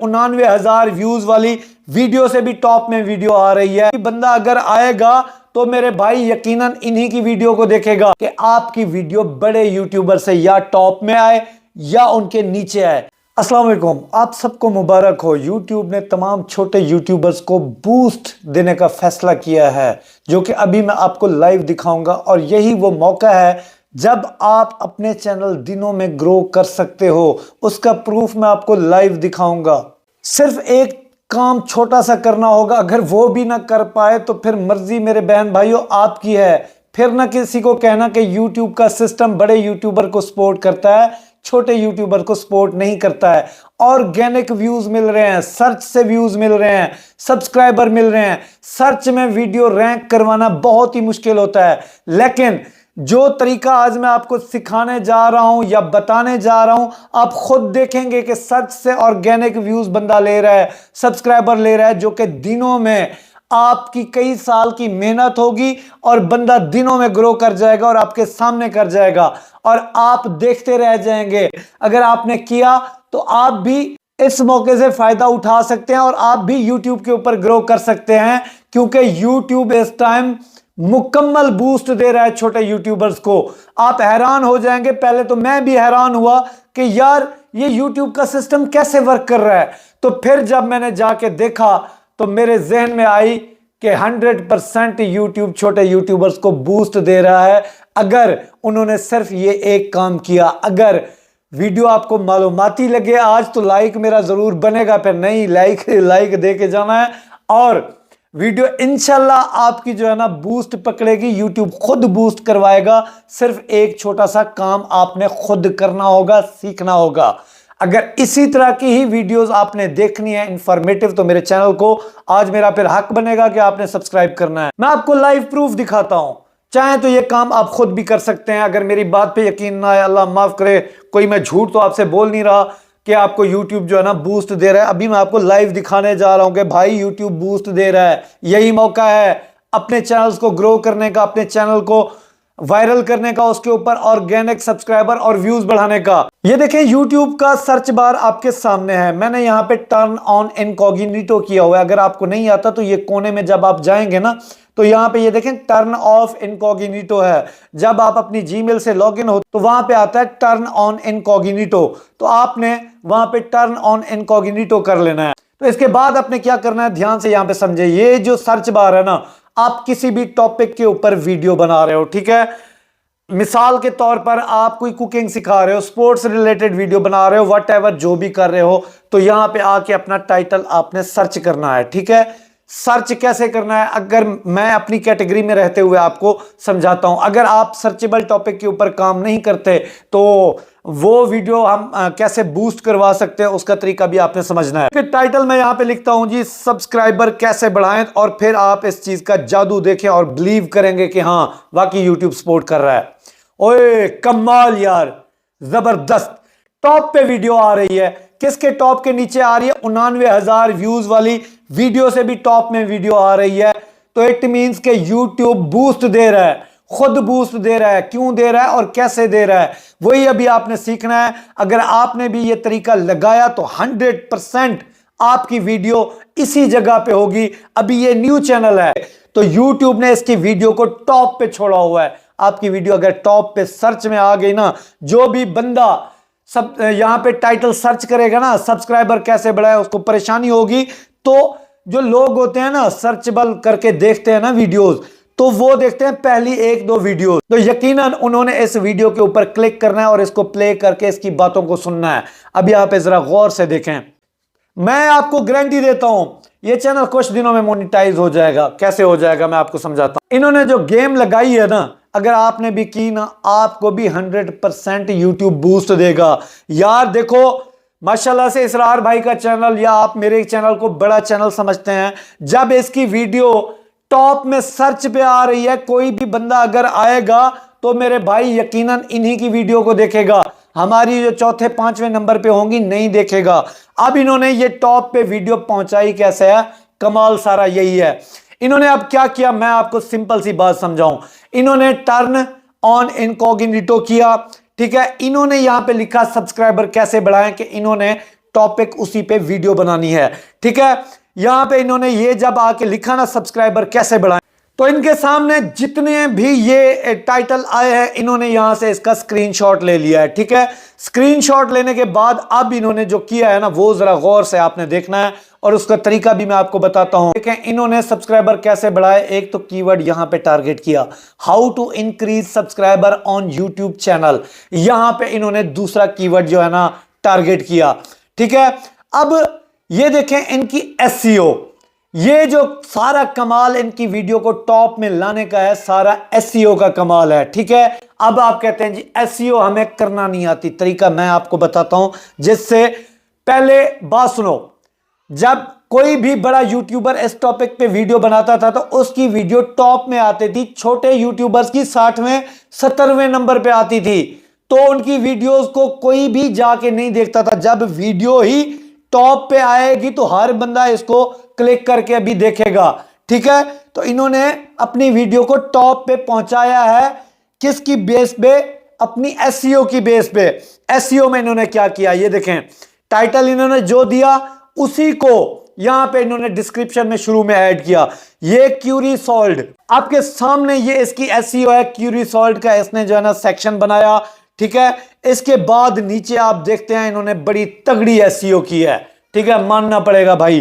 99,000 views वाली video से भी टॉप में वीडियो आ रही है। बंदा अगर आएगा तो मेरे भाई यकीनन इन्हीं की वीडियो को देखेगा कि आपकी वीडियो बड़े यूट्यूबर से या टॉप में आए या उनके नीचे आए। अस्सलाम वालेकुम, आप सबको मुबारक हो। यूट्यूब ने तमाम छोटे यूट्यूबर्स को बूस्ट देने का फैसला किया है, जो कि अभी मैं आपको लाइव दिखाऊंगा। और यही वो मौका है जब आप अपने चैनल दिनों में ग्रो कर सकते हो। उसका प्रूफ मैं आपको लाइव दिखाऊंगा। सिर्फ एक काम छोटा सा करना होगा, अगर वो भी ना कर पाए तो फिर मर्जी मेरे बहन भाइयों आपकी है। फिर ना किसी को कहना कि यूट्यूब का सिस्टम बड़े यूट्यूबर को सपोर्ट करता है, छोटे यूट्यूबर को सपोर्ट नहीं करता है। ऑर्गेनिक व्यूज मिल रहे हैं, सर्च से व्यूज मिल रहे हैं, सब्सक्राइबर मिल रहे हैं। सर्च में वीडियो रैंक करवाना बहुत ही मुश्किल होता है, लेकिन जो तरीका आज मैं आपको सिखाने जा रहा हूं या बताने जा रहा हूं, आप खुद देखेंगे कि सर्च से ऑर्गेनिक व्यूज बंदा ले रहा है, सब्सक्राइबर ले रहा है, जो कि दिनों में आपकी कई साल की मेहनत होगी और बंदा दिनों में ग्रो कर जाएगा और आपके सामने कर जाएगा और आप देखते रह जाएंगे। अगर आपने किया तो आप भी इस मौके से फायदा उठा सकते हैं और आप भी YouTube के ऊपर ग्रो कर सकते हैं, क्योंकि YouTube इस टाइम मुकम्मल बूस्ट दे रहा है छोटे यूट्यूबर्स को। आप हैरान हो जाएंगे। पहले तो मैं भी हैरान हुआ कि यार ये YouTube का सिस्टम कैसे वर्क कर रहा है। तो फिर जब मैंने जाके देखा तो मेरे जहन में आई कि 100% YouTube छोटे यूट्यूबर्स को बूस्ट दे रहा है, अगर उन्होंने सिर्फ ये एक काम किया। अगर वीडियो आपको मालूमाती लगे आज तो लाइक मेरा जरूर बनेगा, फिर नहीं लाइक दे के जाना है। और वीडियो इंशाल्लाह आपकी जो है ना बूस्ट पकड़ेगी, यूट्यूब खुद बूस्ट करवाएगा। सिर्फ एक छोटा सा काम आपने खुद करना होगा, सीखना होगा। अगर इसी तरह की ही वीडियोस आपने देखनी है इंफॉर्मेटिव, तो मेरे चैनल को आज मेरा फिर हक बनेगा कि आपने सब्सक्राइब करना है। मैं आपको लाइव प्रूफ दिखाता हूं। चाहे तो ये काम आप खुद भी कर सकते हैं। अगर मेरी बात पे यकीन ना आए, अल्लाह माफ करे, कोई मैं झूठ तो आपसे बोल नहीं रहा कि आपको YouTube जो है ना बूस्ट दे रहा है। अभी मैं आपको लाइव दिखाने जा रहा हूं कि भाई YouTube बूस्ट दे रहा है। यही मौका है अपने चैनल्स को ग्रो करने का, अपने चैनल को वायरल करने का, उसके ऊपर ऑर्गेनिक सब्सक्राइबर और व्यूज बढ़ाने का। ये देखें YouTube का सर्च बार आपके सामने है। मैंने यहाँ पे टर्न ऑन इनकॉग्निटो किया हुआ है। अगर आपको नहीं आता तो ये कोने में जब आप जाएंगे ना तो यहाँ पे ये देखें टर्न ऑफ इनकॉग्निटो है। जब आप अपनी जीमेल से लॉगिन हो तो वहां पे आता है टर्न ऑन इनकॉग्निटो, तो आपने वहां पे टर्न ऑन इनकॉग्निटो कर लेना है। तो इसके बाद आपने क्या करना है, ध्यान से यहाँ पे समझे। ये जो सर्च बार है ना, आप किसी भी टॉपिक के ऊपर वीडियो बना रहे हो, ठीक है। मिसाल के तौर पर आप कोई कुकिंग सिखा रहे हो, स्पोर्ट्स रिलेटेड वीडियो बना रहे हो, व्हाटएवर जो भी कर रहे हो, तो यहां पे आके अपना टाइटल आपने सर्च करना है, ठीक है। सर्च कैसे करना है, अगर मैं अपनी कैटेगरी में रहते हुए आपको समझाता हूं। अगर आप सर्चेबल टॉपिक के ऊपर काम नहीं करते तो वो वीडियो हम कैसे बूस्ट करवा सकते हैं, उसका तरीका भी आपने समझना है। फिर टाइटल मैं यहां पे लिखता हूं जी, सब्सक्राइबर कैसे बढ़ाएं, और फिर आप इस चीज का जादू देखें और बिलीव करेंगे कि हाँ वाकई यूट्यूब सपोर्ट कर रहा है। ओए कमाल यार, जबरदस्त टॉप पे वीडियो आ रही है। किसके टॉप के नीचे आ रही है? 99,000 व्यूज वाली वीडियो से भी टॉप में वीडियो आ रही है। तो इट मींस के यूट्यूब बूस्ट दे रहा है, खुद बूस्ट दे रहा है। क्यों दे रहा है और कैसे दे रहा है, वही अभी आपने सीखना है। अगर आपने भी ये तरीका लगाया तो 100% आपकी वीडियो इसी जगह पे होगी। अभी ये न्यू चैनल है तो यूट्यूब ने इसकी वीडियो को टॉप पे छोड़ा हुआ है। आपकी वीडियो अगर टॉप पे सर्च में आ गई ना, जो भी बंदा सब यहां पे टाइटल सर्च करेगा ना, सब्सक्राइबर कैसे बढ़ाए, उसको परेशानी होगी। तो जो लोग होते हैं ना सर्चेबल करके देखते हैं ना वीडियोस, तो वो देखते हैं पहली 1-2 वीडियो, तो यकीनन उन्होंने इस वीडियो के ऊपर क्लिक करना है और इसको प्ले करके इसकी बातों को सुनना है। अब यहां पे जरा गौर से देखें, मैं आपको गारंटी देता हूं ये चैनल कुछ दिनों में मोनेटाइज हो जाएगा। कैसे हो जाएगा मैं आपको समझाता हूं। इन्होंने जो गेम लगाई है ना, अगर आपने भी की ना, आपको भी 100% यूट्यूब बूस्ट देगा। यार देखो माशाल्लाह से इसरार भाई का चैनल, या आप मेरे चैनल को बड़ा चैनल समझते हैं, जब इसकी वीडियो टॉप में सर्च पे आ रही है, कोई भी बंदा अगर आएगा तो मेरे भाई यकीनन इन्हीं की वीडियो को देखेगा। हमारी जो चौथे 5वें नंबर पे होंगी नहीं देखेगा। अब इन्होंने ये टॉप पे वीडियो पहुंचाई कैसे है, कमाल सारा यही है। इन्होंने अब क्या किया, मैं आपको सिंपल सी बात समझाऊं। इन्होंने टर्न ऑन इनकॉग्निटो किया, ठीक है। इन्होंने यहां पे लिखा सब्सक्राइबर कैसे बढ़ाएं, कि इन्होंने टॉपिक उसी पे वीडियो बनानी है। ठीक है, यहां पे इन्होंने ये जब आके लिखा ना सब्सक्राइबर कैसे बढ़ाएं, तो इनके सामने जितने भी ये टाइटल आए हैं इन्होंने यहां से इसका स्क्रीनशॉट ले लिया है। ठीक है, स्क्रीनशॉट लेने के बाद अब इन्होंने जो किया है ना वो जरा गौर से आपने देखना है और उसका तरीका भी मैं आपको बताता हूं। देखें इन्होंने सब्सक्राइबर कैसे बढ़ाए। एक तो कीवर्ड यहां पे टारगेट किया, how to increase subscriber on YouTube channel, यहां पे इन्होंने दूसरा कीवर्ड जो है ना टारगेट किया। ठीक है, अब ये देखें इनकी एसईओ, ये जो सारा कमाल इनकी वीडियो को टॉप में लाने का है, सारा एसईओ का कमाल है। ठीक है, अब आप कहते हैं जी एसईओ हमें करना नहीं आती, तरीका मैं आपको बताता हूं। जिससे पहले बात सुनो, जब कोई भी बड़ा यूट्यूबर इस टॉपिक पे वीडियो बनाता था तो उसकी वीडियो टॉप में आती थी, छोटे यूट्यूबर्स की 60वें 70वें नंबर पे आती थी, तो उनकी वीडियोस को कोई भी जाके नहीं देखता था। जब वीडियो ही टॉप पे आएगी तो हर बंदा इसको क्लिक करके अभी देखेगा। ठीक है, तो इन्होंने अपनी वीडियो को टॉप पे पहुंचाया है किसकी बेस पे, अपनी एसईओ की बेस पे। एसईओ में इन्होंने क्या किया ये देखें, टाइटल इन्होंने जो दिया उसी को यहां पे इन्होंने डिस्क्रिप्शन में शुरू में ऐड किया। ये क्यूरी सॉल्व आपके सामने, ये इसकी एसईओ है क्यूरी सॉल्व का, इसने जो है ना सेक्शन बनाया। ठीक है, इसके बाद नीचे आप देखते हैं इन्होंने बड़ी तगड़ी एसईओ की है। ठीक है, मानना पड़ेगा भाई।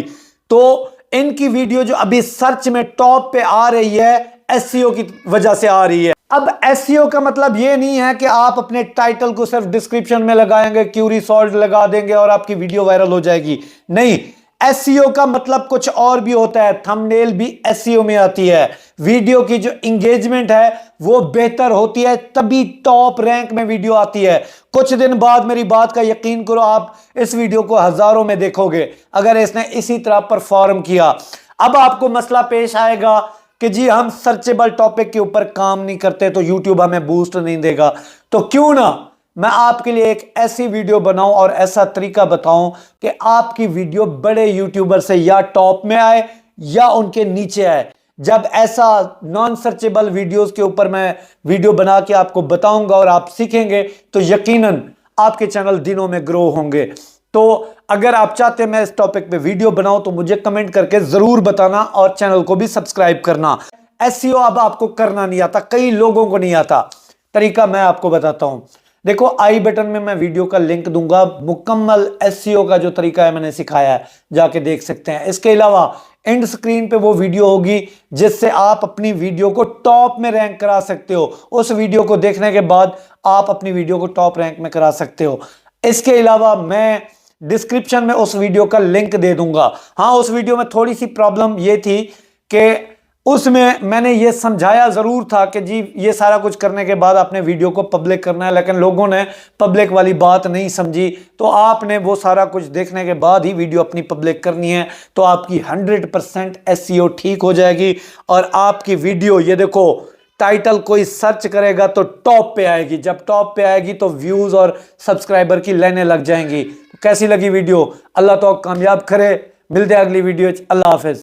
तो इनकी वीडियो जो अभी सर्च में टॉप पे आ रही है एसईओ की वजह से आ रही है। अब एसईओ का मतलब ये नहीं है कि आप अपने टाइटल को सिर्फ डिस्क्रिप्शन में लगाएंगे, क्यूरी सॉल्व लगा देंगे और आपकी वीडियो वायरल हो जाएगी। नहीं, एसईओ का मतलब कुछ और भी होता है। थंबनेल भी एसईओ में आती है। वीडियो की जो एंगेजमेंट है वो बेहतर होती है, तभी टॉप रैंक में वीडियो आती है। कुछ दिन बाद मेरी बात का यकीन करो, आप इस वीडियो को हजारों में देखोगे अगर इसने इसी तरह परफॉर्म किया। अब आपको मसला पेश आएगा कि जी हम सर्चेबल टॉपिक के ऊपर काम नहीं करते तो यूट्यूब हमें बूस्ट नहीं देगा। तो क्यों ना मैं आपके लिए एक ऐसी वीडियो बनाऊं और ऐसा तरीका बताऊं कि आपकी वीडियो बड़े यूट्यूबर से या टॉप में आए या उनके नीचे आए। जब ऐसा नॉन सर्चेबल वीडियोस के ऊपर मैं वीडियो बना के आपको बताऊंगा और आप सीखेंगे तो यकीनन आपके चैनल दिनों में ग्रो होंगे। तो अगर आप चाहते हैं मैं इस टॉपिक पे वीडियो बनाऊं तो मुझे कमेंट करके जरूर बताना और चैनल को भी सब्सक्राइब करना। एसईओ अब आपको करना नहीं आता, कई लोगों को नहीं आता, तरीका मैं आपको बताता हूं। देखो आई बटन में मैं वीडियो का लिंक दूंगा, मुकम्मल एसईओ का जो तरीका है मैंने सिखाया है, जाके देख सकते हैं। इसके अलावा एंड स्क्रीन पे वो वीडियो होगी जिससे आप अपनी वीडियो को टॉप में रैंक करा सकते हो। उस वीडियो को देखने के बाद आप अपनी वीडियो को टॉप रैंक में करा सकते हो। इसके अलावा मैं डिस्क्रिप्शन में उस वीडियो का लिंक दे दूंगा। हाँ, उस वीडियो में थोड़ी सी प्रॉब्लम ये थी कि उसमें मैंने ये समझाया जरूर था कि जी ये सारा कुछ करने के बाद आपने वीडियो को पब्लिक करना है, लेकिन लोगों ने पब्लिक वाली बात नहीं समझी। तो आपने वो सारा कुछ देखने के बाद ही वीडियो अपनी पब्लिक करनी है, तो आपकी 100% एसईओ ठीक हो जाएगी और आपकी वीडियो, ये देखो टाइटल कोई सर्च करेगा तो टॉप पे आएगी। जब टॉप पे आएगी तो व्यूज और सब्सक्राइबर की लाइनें लग जाएंगी। कैसी लगी वीडियो? अल्लाह तो कामयाब करे। मिलते हैं अगली वीडियो। अल्लाह हाफिज।